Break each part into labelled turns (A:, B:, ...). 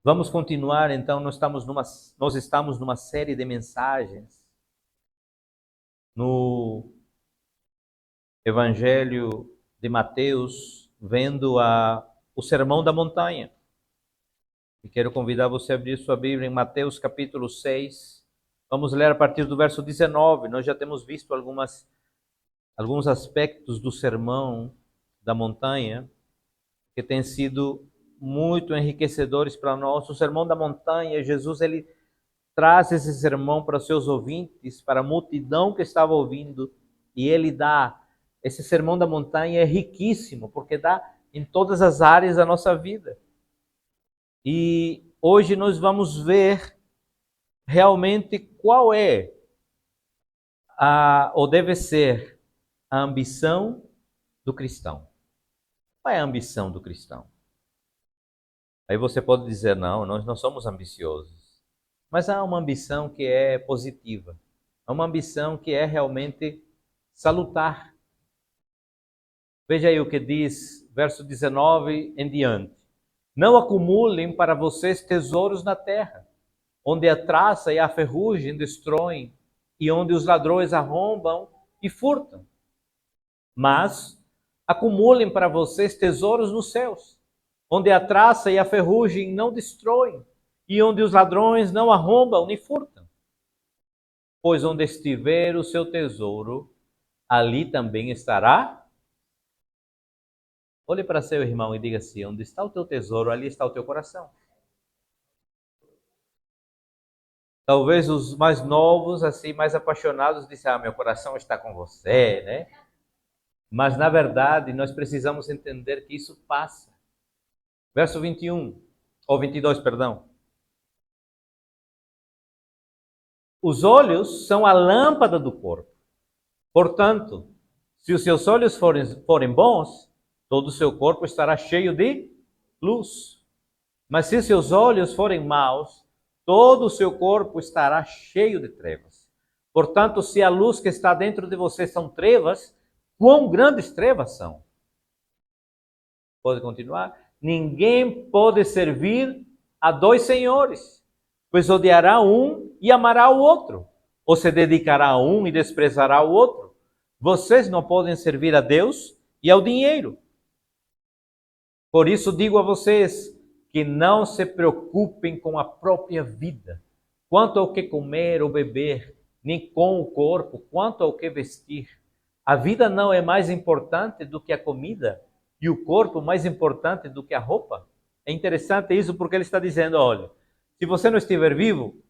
A: Vamos continuar, então, nós estamos numa série de mensagens no Evangelho de Mateus, vendo o Sermão da Montanha. E quero convidar você a abrir sua Bíblia em Mateus capítulo 6. Vamos ler a partir do verso 19. Nós já temos visto alguns aspectos do Sermão da Montanha que têm sido muito enriquecedores para nós. O Sermão da Montanha, Jesus ele traz esse sermão para os seus ouvintes, para a multidão que estava ouvindo, e ele dá, esse Sermão da Montanha é riquíssimo, porque dá em todas as áreas da nossa vida. E hoje nós vamos ver realmente qual é ou deve ser a ambição do cristão. Qual é a ambição do cristão? Aí você pode dizer, não, nós não somos ambiciosos. Mas há uma ambição que é positiva. Há uma ambição que é realmente salutar. Veja aí o que diz, verso 19 em diante. Não acumulem para vocês tesouros na terra, onde a traça e a ferrugem destroem, e onde os ladrões arrombam e furtam. Mas acumulem para vocês tesouros nos céus, onde a traça e a ferrugem não destroem, e onde os ladrões não arrombam nem furtam. Pois onde estiver o seu tesouro, ali também estará. Olhe para seu irmão e diga assim: onde está o teu tesouro, ali está o teu coração. Talvez os mais novos, assim, mais apaixonados, dizem, meu coração está com você, né? Mas, na verdade, nós precisamos entender que isso passa. Verso 21, ou 22, perdão. Os olhos são a lâmpada do corpo. Portanto, se os seus olhos forem bons, todo o seu corpo estará cheio de luz. Mas se os seus olhos forem maus, todo o seu corpo estará cheio de trevas. Portanto, se a luz que está dentro de você são trevas, quão grandes trevas são? Pode continuar? Ninguém pode servir a dois senhores, pois odiará um e amará o outro, ou se dedicará a um e desprezará o outro. Vocês não podem servir a Deus e ao dinheiro. Por isso digo a vocês que não se preocupem com a própria vida, quanto ao que comer ou beber, nem com o corpo, quanto ao que vestir. A vida não é mais importante do que a comida, e o corpo mais importante do que a roupa. É interessante isso porque ele está dizendo, olha, se você não estiver vivo,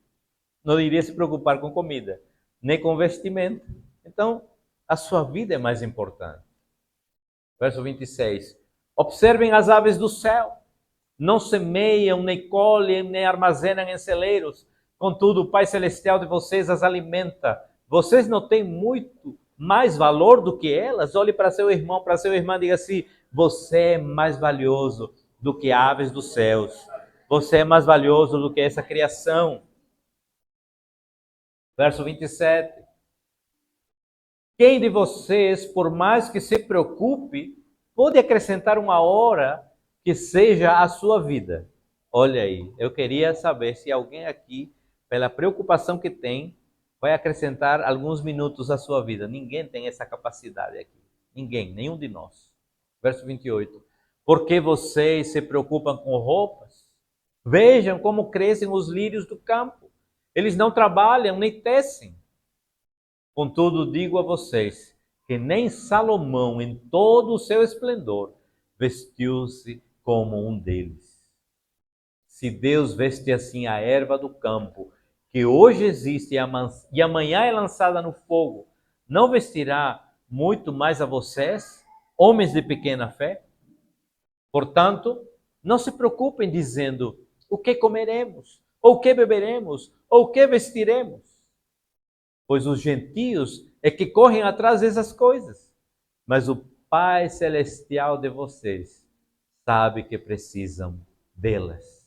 A: não iria se preocupar com comida, nem com vestimento. Então, a sua vida é mais importante. Verso 26. Observem as aves do céu. Não semeiam, nem colhem, nem armazenam em celeiros. Contudo, o Pai Celestial de vocês as alimenta. Vocês não têm muito mais valor do que elas? Olhe para seu irmão, para sua irmã, diga assim, você é mais valioso do que aves dos céus. Você é mais valioso do que essa criação. Verso 27. Quem de vocês, por mais que se preocupe, pode acrescentar uma hora que seja a sua vida? Olha aí, eu queria saber se alguém aqui, pela preocupação que tem, vai acrescentar alguns minutos à sua vida. Ninguém tem essa capacidade aqui. Ninguém, nenhum de nós. Verso 28. Porque vocês se preocupam com roupas? Vejam como crescem os lírios do campo. Eles não trabalham nem tecem. Contudo, digo a vocês que nem Salomão, em todo o seu esplendor, vestiu-se como um deles. Se Deus veste assim a erva do campo, que hoje existe e amanhã é lançada no fogo, não vestirá muito mais a vocês, homens de pequena fé? Portanto, não se preocupem dizendo o que comeremos, ou o que beberemos, ou o que vestiremos. Pois os gentios é que correm atrás dessas coisas. Mas o Pai Celestial de vocês sabe que precisam delas.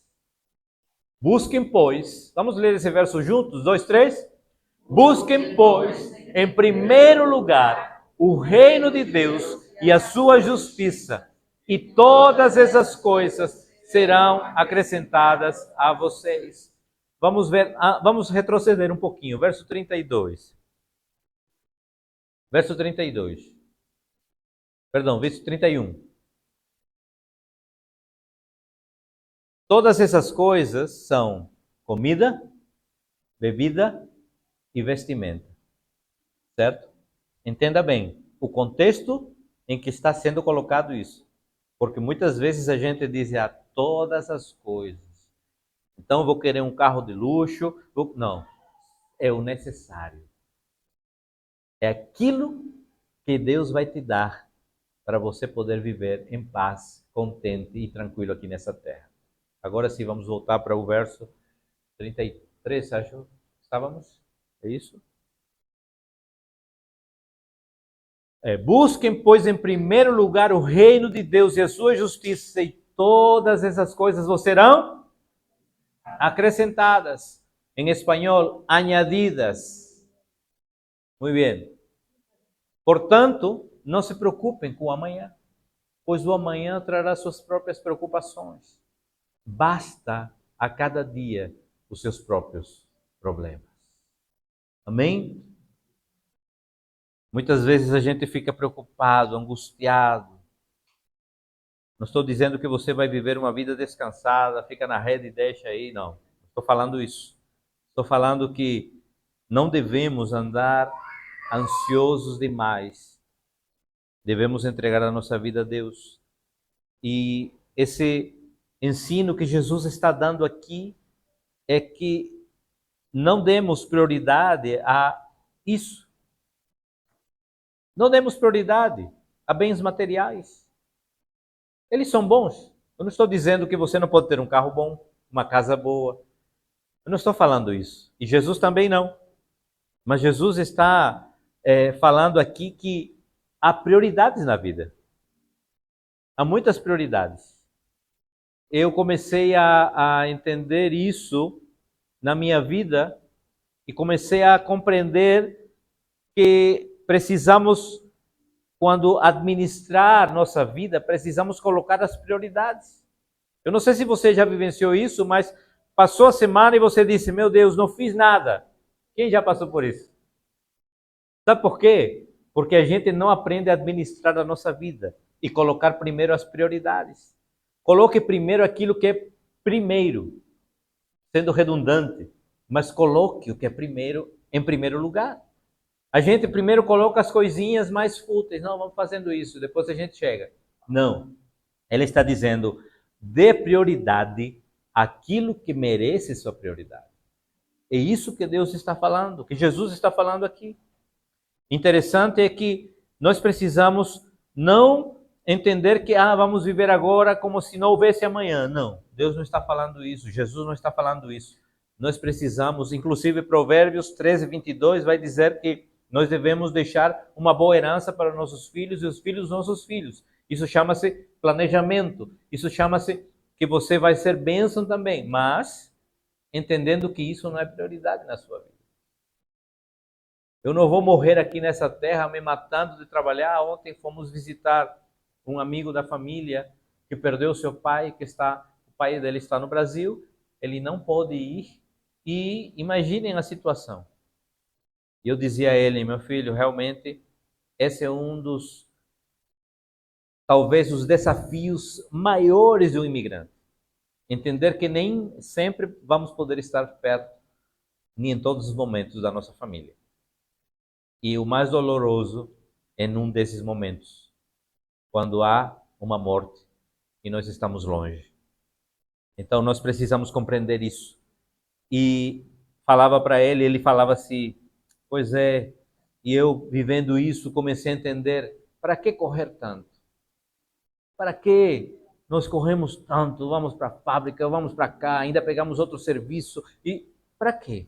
A: Busquem, pois, vamos ler esse verso juntos? 2, 3. Busquem, pois, em primeiro lugar, o reino de Deus e a sua justiça, e todas essas coisas serão acrescentadas a vocês. Vamos ver, vamos retroceder um pouquinho, verso 32. Verso 32. Perdão, verso 31. Todas essas coisas são comida, bebida e vestimenta. Certo? Entenda bem o contexto em que está sendo colocado isso. Porque muitas vezes a gente diz, todas as coisas. Então eu vou querer um carro de luxo. Não, é o necessário. É aquilo que Deus vai te dar para você poder viver em paz, contente e tranquilo aqui nessa terra. Agora sim, vamos voltar para o verso 33, acho. Estávamos? É isso? Busquem, pois, em primeiro lugar o reino de Deus e a sua justiça, e todas essas coisas vos serão acrescentadas. Em espanhol, añadidas. Muito bem. Portanto, não se preocupem com o amanhã, pois o amanhã trará suas próprias preocupações. Basta a cada dia os seus próprios problemas. Amém? Muitas vezes a gente fica preocupado, angustiado. Não estou dizendo que você vai viver uma vida descansada, fica na rede e deixa aí, não. Não estou falando isso. Estou falando que não devemos andar ansiosos demais. Devemos entregar a nossa vida a Deus. E esse ensino que Jesus está dando aqui é que não demos prioridade a isso. Não demos prioridade a bens materiais. Eles são bons. Eu não estou dizendo que você não pode ter um carro bom, uma casa boa. Eu não estou falando isso. E Jesus também não. Mas Jesus está falando aqui que há prioridades na vida. Há muitas prioridades. Eu comecei a entender isso na minha vida e comecei a compreender que precisamos, quando administrar nossa vida, precisamos colocar as prioridades. Eu não sei se você já vivenciou isso, mas passou a semana e você disse, meu Deus, não fiz nada. Quem já passou por isso? Sabe por quê? Porque a gente não aprende a administrar a nossa vida e colocar primeiro as prioridades. Coloque primeiro aquilo que é primeiro, sendo redundante, mas coloque o que é primeiro em primeiro lugar. A gente primeiro coloca as coisinhas mais fúteis. Não, vamos fazendo isso, depois a gente chega. Não. Ela está dizendo, dê prioridade àquilo que merece sua prioridade. É isso que Deus está falando, que Jesus está falando aqui. Interessante é que nós precisamos não entender que vamos viver agora como se não houvesse amanhã. Não, Deus não está falando isso, Jesus não está falando isso. Nós precisamos, inclusive Provérbios 13, 22 vai dizer que nós devemos deixar uma boa herança para nossos filhos e os filhos dos nossos filhos. Isso chama-se planejamento, isso chama-se que você vai ser bênção também, mas entendendo que isso não é prioridade na sua vida. Eu não vou morrer aqui nessa terra me matando de trabalhar. Ontem fomos visitar um amigo da família que perdeu seu pai, o pai dele está no Brasil, ele não pôde ir, e imaginem a situação. E eu dizia a ele, meu filho, realmente esse é um dos, talvez, os desafios maiores de um imigrante. Entender que nem sempre vamos poder estar perto, nem em todos os momentos da nossa família. E o mais doloroso é num desses momentos, quando há uma morte e nós estamos longe. Então nós precisamos compreender isso. E falava para ele, ele falava assim, pois é, e eu vivendo isso comecei a entender, para que correr tanto? Para que nós corremos tanto? Vamos para a fábrica, vamos para cá, ainda pegamos outro serviço, e para quê?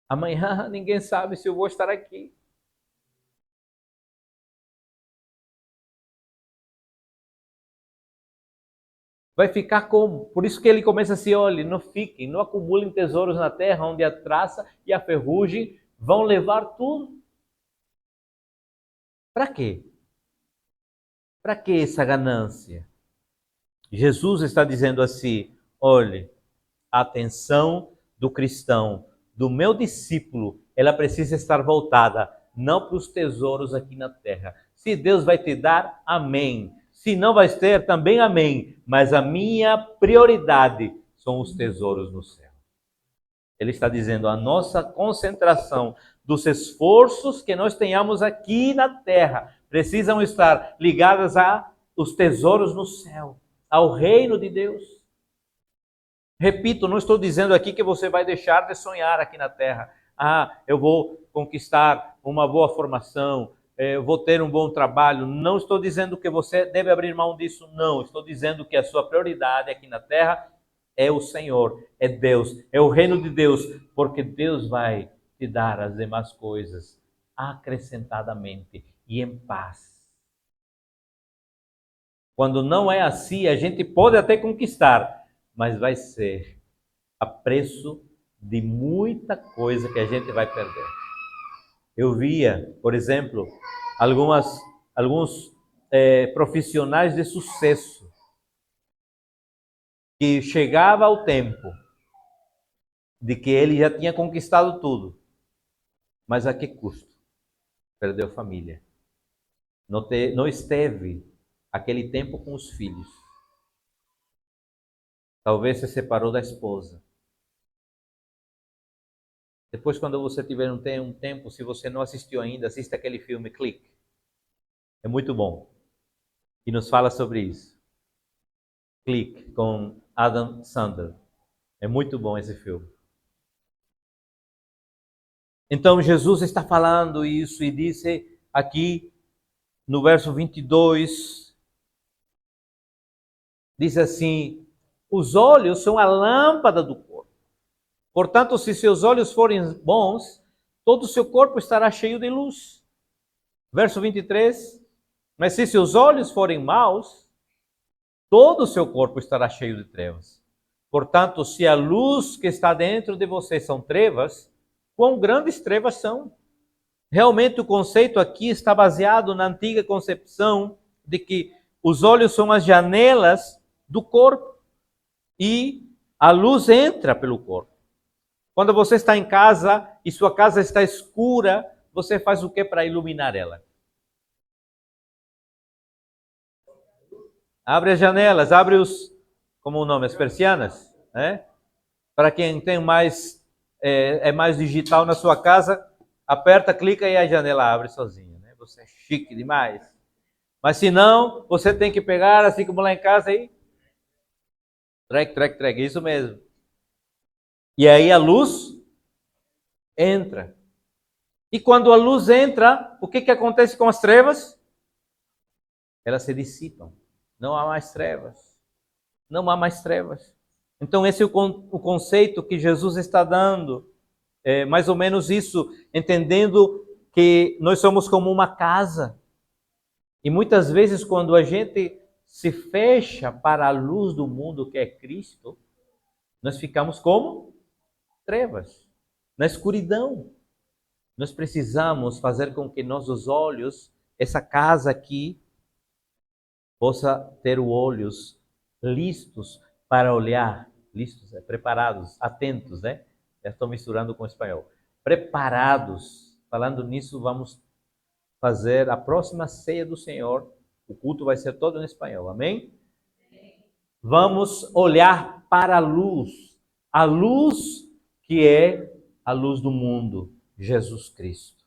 A: Amanhã ninguém sabe se eu vou estar aqui. Vai ficar como? Por isso que ele começa assim, olha, não fiquem, não acumulem tesouros na terra, onde a traça e a ferrugem vão levar tudo. Para quê? Para que essa ganância? Jesus está dizendo assim: olhe, a atenção do cristão, do meu discípulo, ela precisa estar voltada não para os tesouros aqui na terra. Se Deus vai te dar, amém. Se não vai ter, também amém. Mas a minha prioridade são os tesouros no céu. Ele está dizendo, a nossa concentração dos esforços que nós tenhamos aqui na terra precisam estar ligadas aos tesouros no céu, ao reino de Deus. Repito, não estou dizendo aqui que você vai deixar de sonhar aqui na terra. Eu vou conquistar uma boa formação, eu vou ter um bom trabalho. Não estou dizendo que você deve abrir mão disso, não. Estou dizendo que a sua prioridade aqui na terra é o Senhor, é Deus, é o reino de Deus, porque Deus vai te dar as demais coisas acrescentadamente e em paz. Quando não é assim, a gente pode até conquistar, mas vai ser a preço de muita coisa que a gente vai perder. Eu via, por exemplo, alguns profissionais de sucesso que chegava ao tempo de que ele já tinha conquistado tudo, mas a que custo? Perdeu família. Não esteve aquele tempo com os filhos. Talvez se separou da esposa. Depois, quando você tiver um tempo, se você não assistiu ainda, assista aquele filme Clique. É muito bom. E nos fala sobre isso. Clique, com Adam Sandler. É muito bom esse filme. Então, Jesus está falando isso e disse aqui no verso 22, diz assim, os olhos são a lâmpada do corpo. Portanto, se seus olhos forem bons, todo o seu corpo estará cheio de luz. Verso 23, mas se seus olhos forem maus, todo o seu corpo estará cheio de trevas. Portanto, se a luz que está dentro de você são trevas, quão grandes trevas são? Realmente o conceito aqui está baseado na antiga concepção de que os olhos são as janelas do corpo e a luz entra pelo corpo. Quando você está em casa e sua casa está escura, você faz o que para iluminar ela? Abre as janelas, abre como o nome, as persianas, né? Para quem tem mais, é mais digital na sua casa, aperta, clica e a janela abre sozinha, né? Você é chique demais. Mas se não, você tem que pegar, assim como lá em casa, e trec, isso mesmo. E aí a luz entra. E quando a luz entra, o que acontece com as trevas? Elas se dissipam. Não há mais trevas. Não há mais trevas. Então esse é o conceito que Jesus está dando. É mais ou menos isso, entendendo que nós somos como uma casa. E muitas vezes quando a gente se fecha para a luz do mundo que é Cristo, nós ficamos como trevas, na escuridão. Nós precisamos fazer com que nossos olhos, essa casa aqui, possa ter os olhos listos para olhar, listos, preparados, atentos, né? Já estou misturando com o espanhol. Preparados. Falando nisso, vamos fazer a próxima ceia do Senhor. O culto vai ser todo em espanhol, amém? Vamos olhar para a luz que é a luz do mundo, Jesus Cristo.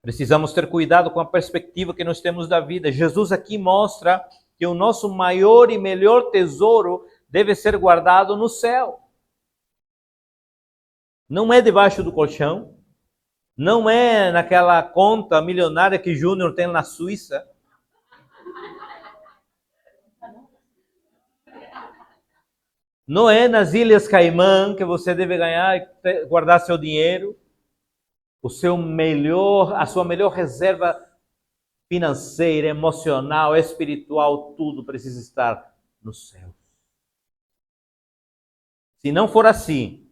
A: Precisamos ter cuidado com a perspectiva que nós temos da vida. Jesus aqui mostra que o nosso maior e melhor tesouro deve ser guardado no céu. Não é debaixo do colchão, não é naquela conta milionária que Júnior tem na Suíça. Não é nas Ilhas Caimã que você deve ganhar e guardar seu dinheiro. A sua melhor reserva financeira, emocional, espiritual, tudo precisa estar no céu. Se não for assim,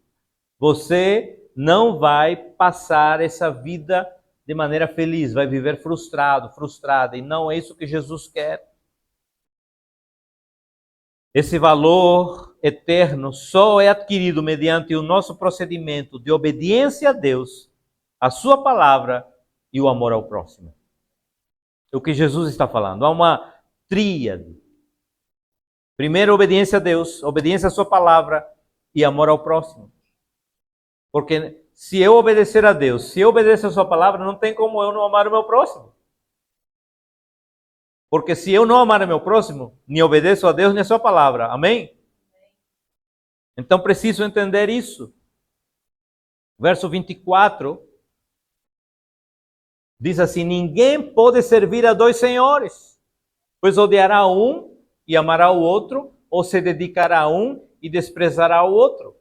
A: você não vai passar essa vida de maneira feliz, vai viver frustrado, frustrada, e não é isso que Jesus quer. Esse valor eterno só é adquirido mediante o nosso procedimento de obediência a Deus, a sua palavra e o amor ao próximo. É o que Jesus está falando. Há uma tríade. Primeiro, obediência a Deus, obediência à sua palavra e amor ao próximo. Porque se eu obedecer a Deus, se eu obedecer a sua palavra, não tem como eu não amar o meu próximo. Porque se eu não amar o meu próximo, nem obedeço a Deus nem a sua palavra. Amém? Então preciso entender isso. Verso 24 diz assim: ninguém pode servir a dois senhores, pois odiará um e amará o outro, ou se dedicará a um e desprezará o outro.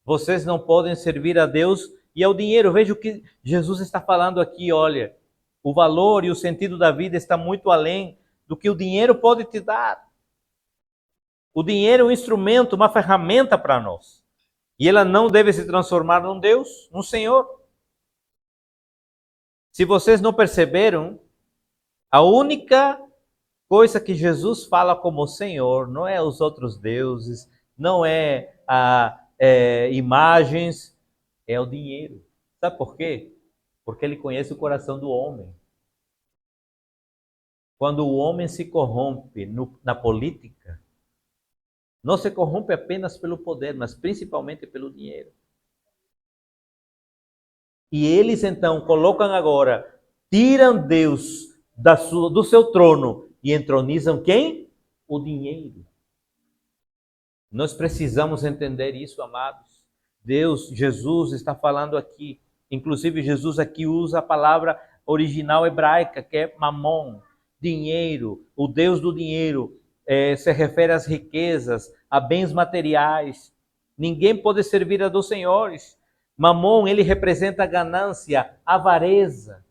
A: Vocês não podem servir a Deus e ao dinheiro. Veja o que Jesus está falando aqui, olha. O valor e o sentido da vida está muito além do que o dinheiro pode te dar. O dinheiro é um instrumento, uma ferramenta para nós. E ela não deve se transformar num Deus, num Senhor. Se vocês não perceberam, a única coisa que Jesus fala como Senhor não é os outros deuses, não é imagens, é o dinheiro. Sabe por quê? Porque ele conhece o coração do homem. Quando o homem se corrompe na política, não se corrompe apenas pelo poder, mas principalmente pelo dinheiro. E eles então colocam agora, tiram Deus do seu trono e entronizam quem? O dinheiro. Nós precisamos entender isso, amados. Deus, Jesus está falando aqui. Inclusive Jesus aqui usa a palavra original hebraica, que é mamon, dinheiro. O Deus do dinheiro se refere às riquezas, a bens materiais. Ninguém pode servir a dois senhores. Mamon, ele representa a ganância, a avareza.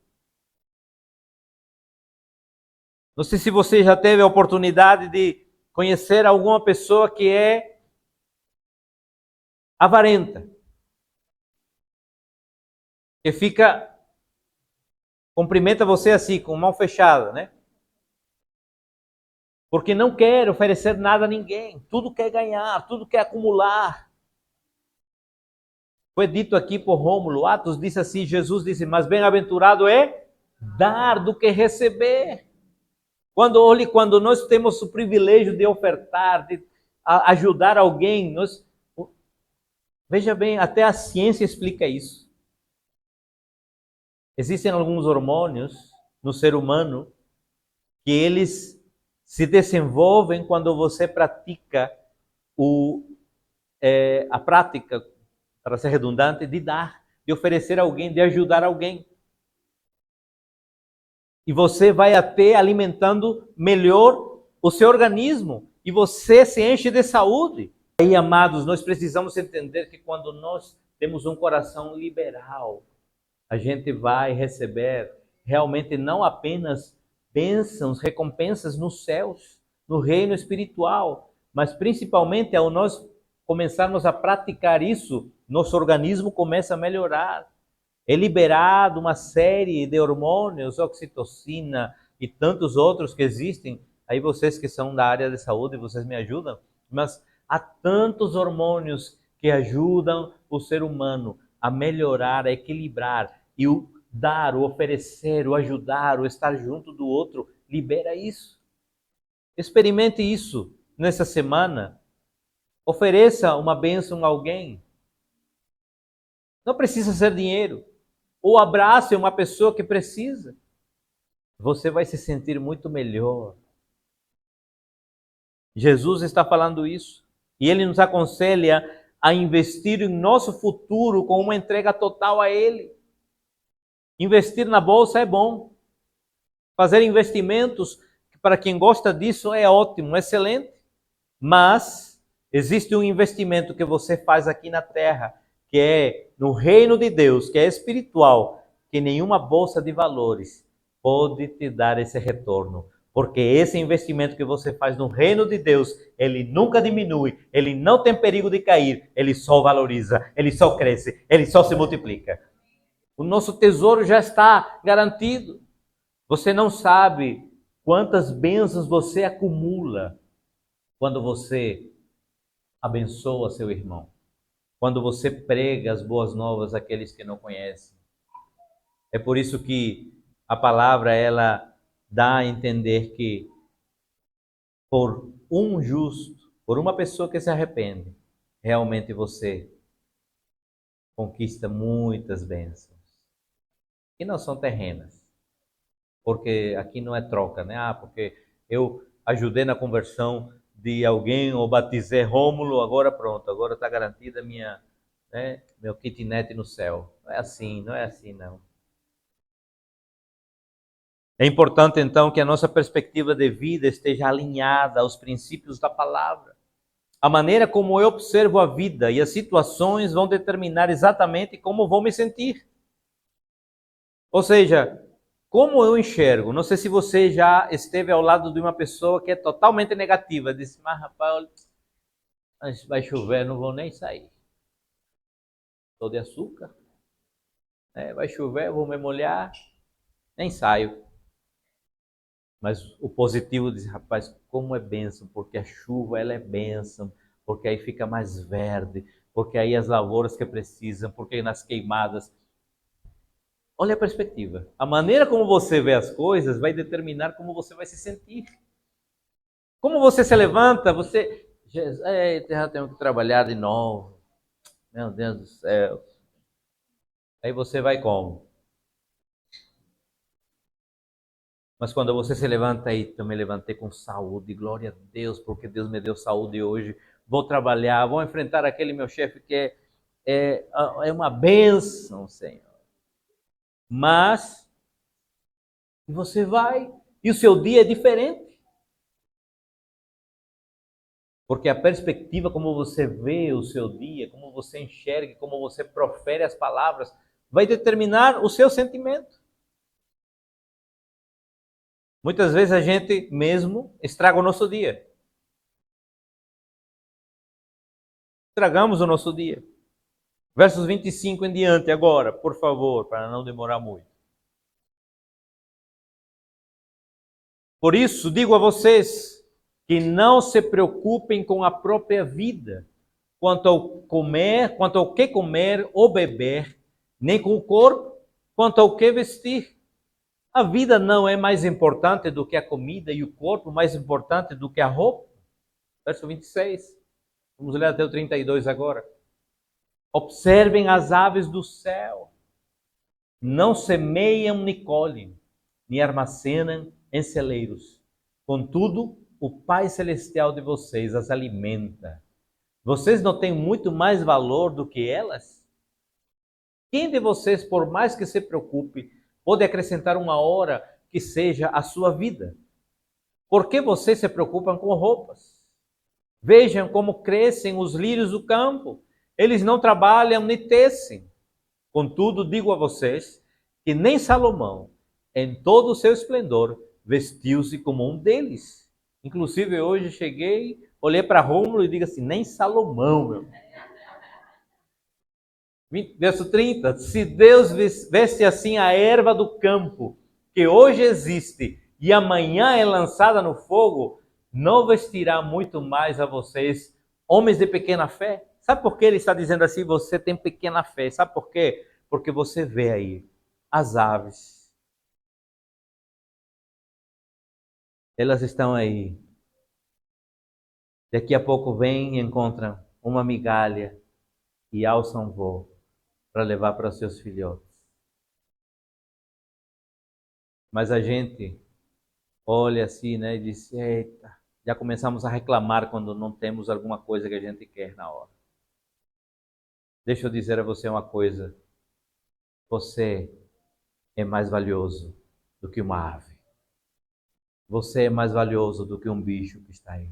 A: Não sei se você já teve a oportunidade de conhecer alguma pessoa que é avarenta, que cumprimenta você assim, com mão fechada, né? Porque não quer oferecer nada a ninguém, tudo quer ganhar, tudo quer acumular. Foi dito aqui por Rômulo, Atos disse assim, Jesus disse, mas bem-aventurado é dar do que receber. Quando nós temos o privilégio de ofertar, de ajudar alguém, veja bem, até a ciência explica isso. Existem alguns hormônios no ser humano que eles se desenvolvem quando você pratica a prática, para ser redundante, de dar, de oferecer a alguém, de ajudar alguém. E você vai até alimentando melhor o seu organismo. E você se enche de saúde. Aí, amados, nós precisamos entender que quando nós temos um coração liberal, a gente vai receber realmente não apenas bênçãos, recompensas nos céus, no reino espiritual, mas principalmente ao nós começarmos a praticar isso, nosso organismo começa a melhorar. É liberado uma série de hormônios, oxitocina e tantos outros que existem. Aí vocês que são da área de saúde, vocês me ajudam. Mas há tantos hormônios que ajudam o ser humano a melhorar, a equilibrar. E o dar, o oferecer, o ajudar, o estar junto do outro, libera isso. Experimente isso nessa semana. Ofereça uma bênção a alguém. Não precisa ser dinheiro. Ou abrace uma pessoa que precisa. Você vai se sentir muito melhor. Jesus está falando isso. E Ele nos aconselha a investir em nosso futuro com uma entrega total a Ele. Investir na bolsa é bom. Fazer investimentos, para quem gosta disso, é ótimo, excelente. Mas existe um investimento que você faz aqui na terra, que é no reino de Deus, que é espiritual, que nenhuma bolsa de valores pode te dar esse retorno. Porque esse investimento que você faz no reino de Deus, ele nunca diminui, ele não tem perigo de cair, ele só valoriza, ele só cresce, ele só se multiplica. O nosso tesouro já está garantido. Você não sabe quantas bênçãos você acumula quando você abençoa seu irmão, quando você prega as boas novas àqueles que não conhecem. É por isso que a palavra ela dá a entender que por um justo, por uma pessoa que se arrepende, realmente você conquista muitas bênçãos. E não são terrenas, porque aqui não é troca, né? Porque eu ajudei na conversão de alguém ou batizei Rômulo, agora pronto, agora está garantida minha, né, meu kitnet no céu. Não é assim, não é assim não. É importante então que a nossa perspectiva de vida esteja alinhada aos princípios da palavra. A maneira como eu observo a vida e as situações vão determinar exatamente como vou me sentir. Ou seja, como eu enxergo. Não sei se você já esteve ao lado de uma pessoa que é totalmente negativa. Disse, mas rapaz, vai chover, não vou nem sair. Estou de açúcar. Vai chover, eu vou me molhar, nem saio. Mas o positivo diz, rapaz, como é bênção, porque a chuva ela é bênção, porque aí fica mais verde, porque aí as lavouras que precisam, porque nas queimadas. Olha a perspectiva. A maneira como você vê as coisas vai determinar como você vai se sentir. Como você se levanta, você... já tenho que trabalhar de novo. Meu Deus do céu. Aí você vai como? Mas quando você se levanta aí, eu me levantei com saúde, glória a Deus, porque Deus me deu saúde hoje. Vou trabalhar, vou enfrentar aquele meu chefe que é uma bênção, Senhor. Mas você vai e o seu dia é diferente. Porque a perspectiva como você vê o seu dia, como você enxerga, como você profere as palavras, vai determinar o seu sentimento. Muitas vezes a gente mesmo estraga o nosso dia. Estragamos o nosso dia. Versos 25 em diante agora, por favor, para não demorar muito. Por isso, digo a vocês que não se preocupem com a própria vida, quanto ao que comer ou beber, nem com o corpo, quanto ao que vestir. A vida não é mais importante do que a comida e o corpo mais importante do que a roupa. Verso 26. Vamos ler até o 32 agora. Observem as aves do céu. Não semeiam nem colhem, nem armazenam em celeiros. Contudo, o Pai Celestial de vocês as alimenta. Vocês não têm muito mais valor do que elas? Quem de vocês, por mais que se preocupe, pode acrescentar uma hora que seja a sua vida? Por que vocês se preocupam com roupas? Vejam como crescem os lírios do campo. Eles não trabalham nem tecem. Contudo, digo a vocês que nem Salomão, em todo o seu esplendor, vestiu-se como um deles. Inclusive, hoje cheguei, olhei para Rômulo e digo assim, nem Salomão, meu. Verso 30, se Deus veste assim a erva do campo, que hoje existe e amanhã é lançada no fogo, não vestirá muito mais a vocês, homens de pequena fé? Sabe por que ele está dizendo assim, você tem pequena fé? Sabe por quê? Porque você vê aí as aves. Elas estão aí. Daqui a pouco vêm e encontram uma migalha e alçam voo para levar para os seus filhotes. Mas a gente olha assim, né, e diz, eita, já começamos a reclamar quando não temos alguma coisa que a gente quer na hora. Deixa eu dizer a você uma coisa, você é mais valioso do que uma ave. Você é mais valioso do que um bicho que está aí.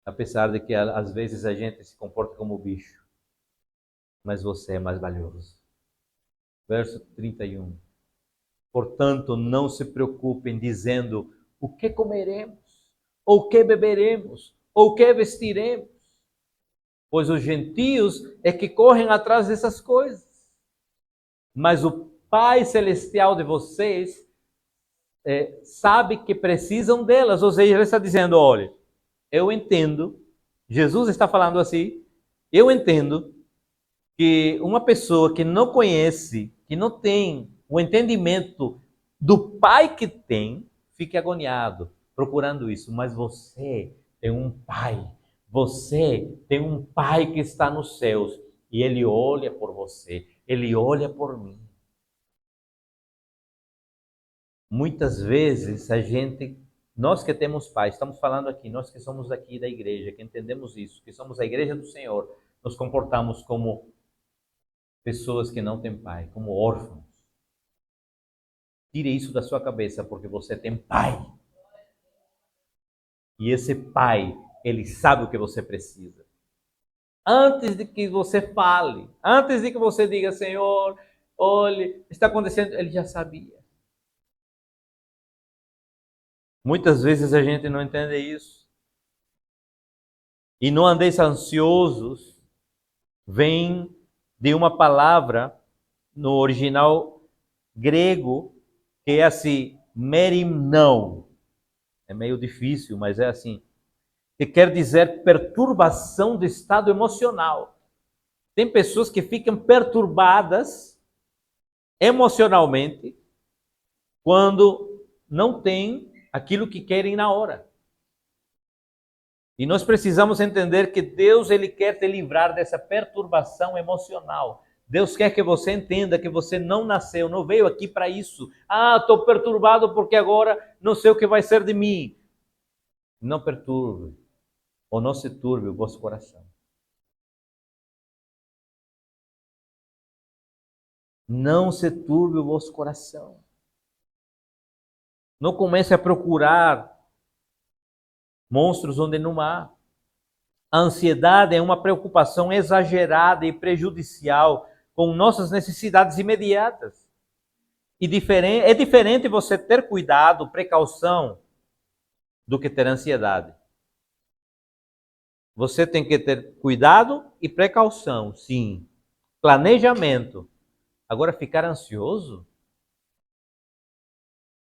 A: Apesar de que às vezes a gente se comporta como bicho, mas você é mais valioso. Verso 31. Portanto, não se preocupem dizendo o que comeremos, ou o que beberemos, ou o que vestiremos, pois os gentios é que correm atrás dessas coisas. Mas o Pai Celestial de vocês sabe que precisam delas. Ou seja, ele está dizendo, olha, eu entendo, Jesus está falando assim, eu entendo que uma pessoa que não conhece, que não tem o entendimento do Pai que tem, fique agoniado procurando isso. Mas você tem um Pai, você tem um Pai que está nos céus e Ele olha por você, Ele olha por mim. Muitas vezes a gente, nós que temos pais, estamos falando aqui, nós que somos aqui da igreja, que entendemos isso, que somos a igreja do Senhor, nos comportamos como pessoas que não têm pai, como órfãos. Tire isso da sua cabeça, porque você tem pai. E esse pai, ele sabe o que você precisa. Antes de que você fale, antes de que você diga, Senhor, olhe, está acontecendo, ele já sabia. Muitas vezes a gente não entende isso. E não andeis ansiosos, vem de uma palavra no original grego, que é assim, merimnão. É meio difícil, mas é assim. Que quer dizer perturbação do estado emocional. Tem pessoas que ficam perturbadas emocionalmente quando não têm aquilo que querem na hora. E nós precisamos entender que Deus, ele quer te livrar dessa perturbação emocional. Deus quer que você entenda que você não nasceu, não veio aqui para isso. Ah, estou perturbado porque agora não sei o que vai ser de mim. Não perturbe, ou não se turbe o vosso coração. Não se turbe o vosso coração. Não comece a procurar monstros onde não há. A ansiedade é uma preocupação exagerada e prejudicial com nossas necessidades imediatas. E é diferente você ter cuidado, precaução, do que ter ansiedade. Você tem que ter cuidado e precaução, sim. Planejamento. Agora, ficar ansioso,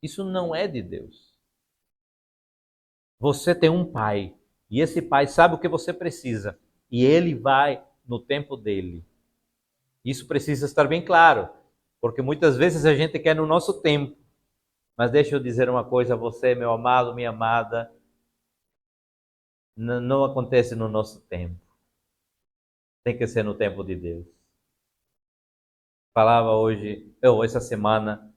A: isso não é de Deus. Você tem um pai, e esse pai sabe o que você precisa, e ele vai no tempo dele. Isso precisa estar bem claro, porque muitas vezes a gente quer no nosso tempo. Mas deixa eu dizer uma coisa a você, meu amado, minha amada, não acontece no nosso tempo. Tem que ser no tempo de Deus. Falava hoje, essa semana,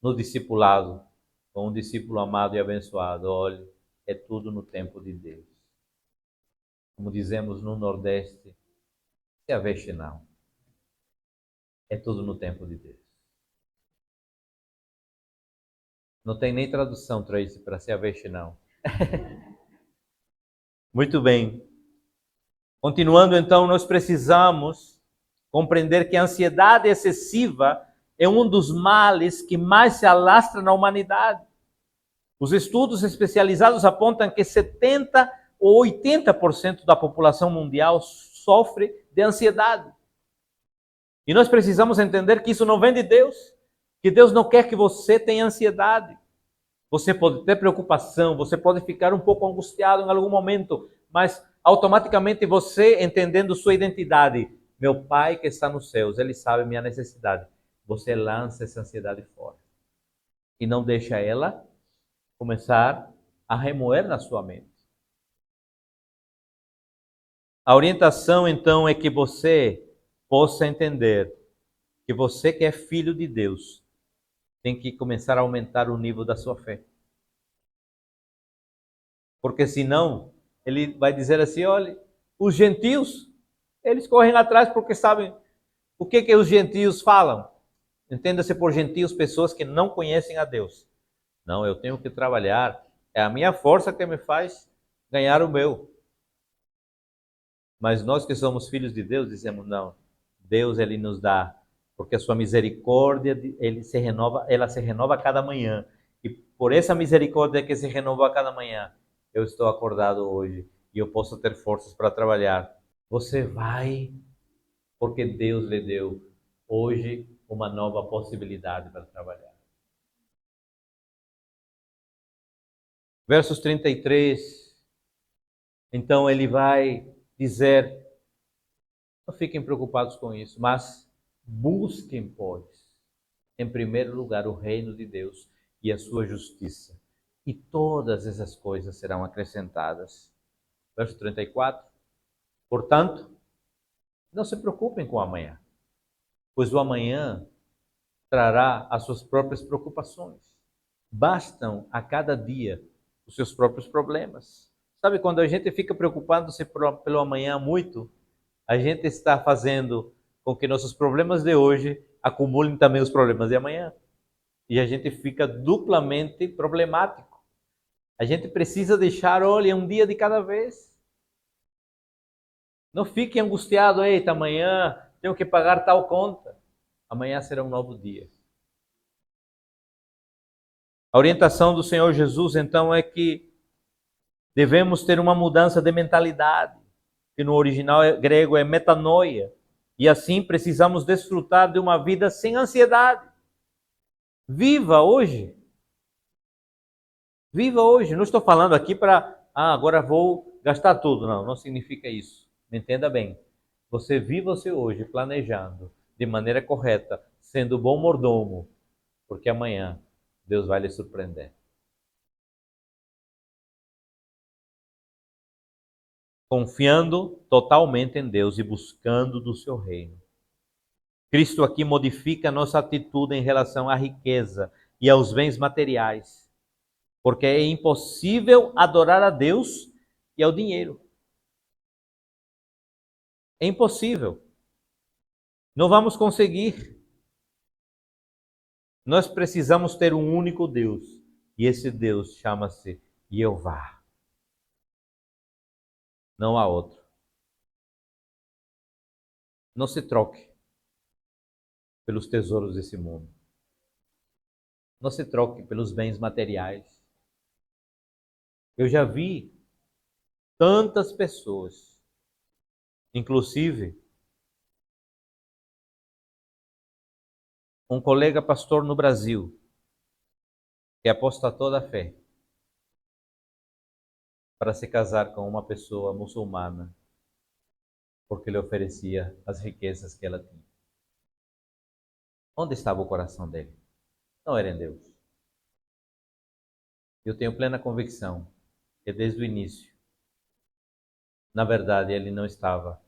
A: no discipulado, com um discípulo amado e abençoado. Olha, é tudo no tempo de Deus. Como dizemos no Nordeste, se aveste não. É tudo no tempo de Deus. Não tem nem tradução para isso, para se aveste não. Muito bem. Continuando então, nós precisamos compreender que a ansiedade excessiva é um dos males que mais se alastra na humanidade. Os estudos especializados apontam que 70 ou 80% da população mundial sofre de ansiedade. E nós precisamos entender que isso não vem de Deus, que Deus não quer que você tenha ansiedade. Você pode ter preocupação, você pode ficar um pouco angustiado em algum momento, mas automaticamente você, entendendo sua identidade, meu Pai que está nos céus, Ele sabe minha necessidade. Você lança essa ansiedade fora e não deixa ela começar a remoer na sua mente. A orientação, então, é que você possa entender que você que é filho de Deus tem que começar a aumentar o nível da sua fé. Porque senão, ele vai dizer assim, olha, os gentios, eles correm atrás porque sabem o que os gentios falam. Entenda-se por gentios pessoas que não conhecem a Deus. Não, eu tenho que trabalhar, é a minha força que me faz ganhar o meu. Mas nós que somos filhos de Deus, dizemos, não, Deus ele nos dá, porque a sua misericórdia, ela se renova a cada manhã. E por essa misericórdia que se renova a cada manhã, eu estou acordado hoje e eu posso ter forças para trabalhar. Você vai porque Deus lhe deu hoje uma nova possibilidade para trabalhar. Versos 33 Então ele vai dizer: não fiquem preocupados com isso, mas busquem, pois, em primeiro lugar o reino de Deus e a sua justiça, e todas essas coisas serão acrescentadas. Verso 34. Portanto, não se preocupem com o amanhã, pois o amanhã trará as suas próprias preocupações. Bastam a cada dia os seus próprios problemas. Sabe, quando a gente fica preocupado-se pelo amanhã muito, a gente está fazendo com que nossos problemas de hoje acumulem também os problemas de amanhã. E a gente fica duplamente problemático. A gente precisa deixar, olha, um dia de cada vez. Não fique angustiado: eita, amanhã tenho que pagar tal conta. Amanhã será um novo dia. A orientação do Senhor Jesus, então, é que devemos ter uma mudança de mentalidade, que no original grego é metanoia, e assim precisamos desfrutar de uma vida sem ansiedade. Viva hoje. Viva hoje. Não estou falando aqui para, agora vou gastar tudo. Não, não significa isso. Me entenda bem. Você viva o seu hoje planejando de maneira correta, sendo bom mordomo, porque amanhã Deus vai lhe surpreender. Confiando totalmente em Deus e buscando do seu reino. Cristo aqui modifica a nossa atitude em relação à riqueza e aos bens materiais, porque é impossível adorar a Deus e ao dinheiro. É impossível. Não vamos conseguir. Nós precisamos ter um único Deus, e esse Deus chama-se Jeová. Não há outro. Não se troque pelos tesouros desse mundo. Não se troque pelos bens materiais. Eu já vi tantas pessoas, inclusive um colega pastor no Brasil, que apostatou da fé para se casar com uma pessoa muçulmana, porque lhe oferecia as riquezas que ela tinha. Onde estava o coração dele? Não era em Deus. Eu tenho plena convicção que desde o início, na verdade, ele não estava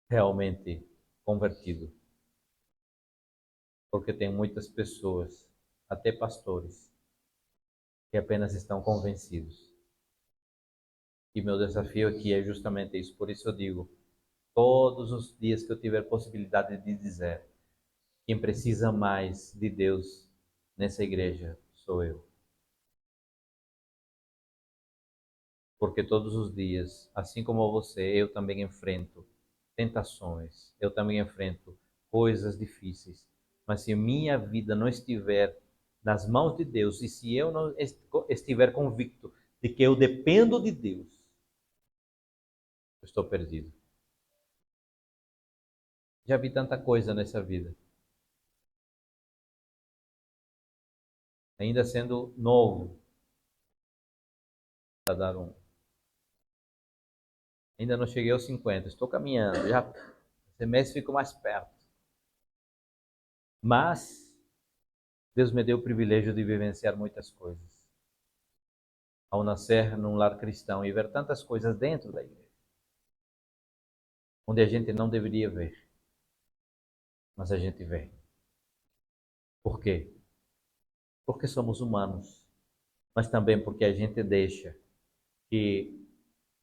A: realmente convertido. Porque tem muitas pessoas, até pastores, que apenas estão convencidos. E meu desafio aqui é justamente isso. Por isso eu digo, todos os dias que eu tiver possibilidade de dizer, quem precisa mais de Deus nessa igreja sou eu. Porque todos os dias, assim como você, eu também enfrento tentações, eu também enfrento coisas difíceis. Mas se minha vida não estiver nas mãos de Deus e se eu não estiver convicto de que eu dependo de Deus, eu estou perdido. Já vi tanta coisa nessa vida. Ainda sendo novo, para dar um. Ainda não cheguei aos 50, estou caminhando, já esse mês fico mais perto. Mas Deus me deu o privilégio de vivenciar muitas coisas. Ao nascer num lar cristão e ver tantas coisas dentro da igreja, onde a gente não deveria ver, mas a gente vê. Por quê? Porque somos humanos, mas também porque a gente deixa que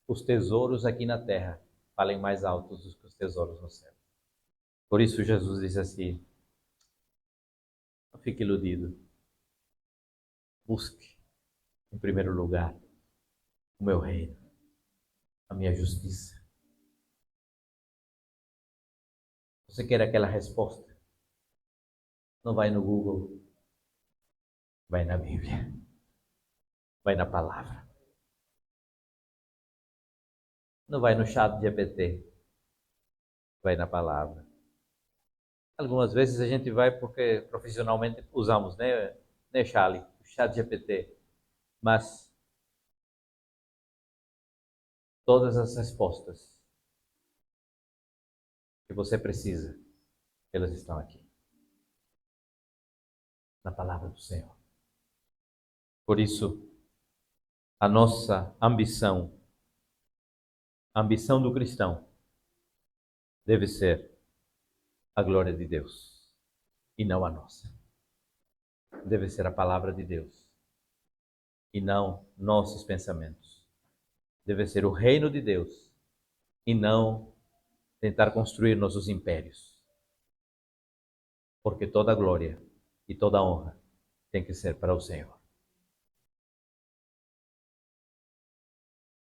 A: os tesouros aqui na terra falem mais altos do que os tesouros no céu. Por isso Jesus diz assim: não fique iludido. Busque, em primeiro lugar, o meu reino, a minha justiça. Você quer aquela resposta? Não vai no Google, vai na Bíblia, vai na palavra. Não vai no chat GPT, vai na palavra. Algumas vezes a gente vai porque profissionalmente usamos, né, Charlie? O chat GPT. Mas Todas as respostas que você precisa, elas estão aqui, na palavra do Senhor. Por isso, a nossa ambição, a ambição do cristão, deve ser a glória de Deus e não a nossa. Deve ser a palavra de Deus e não nossos pensamentos. Deve ser o reino de Deus e não tentar construir nossos impérios. Porque toda glória e toda honra tem que ser para o Senhor.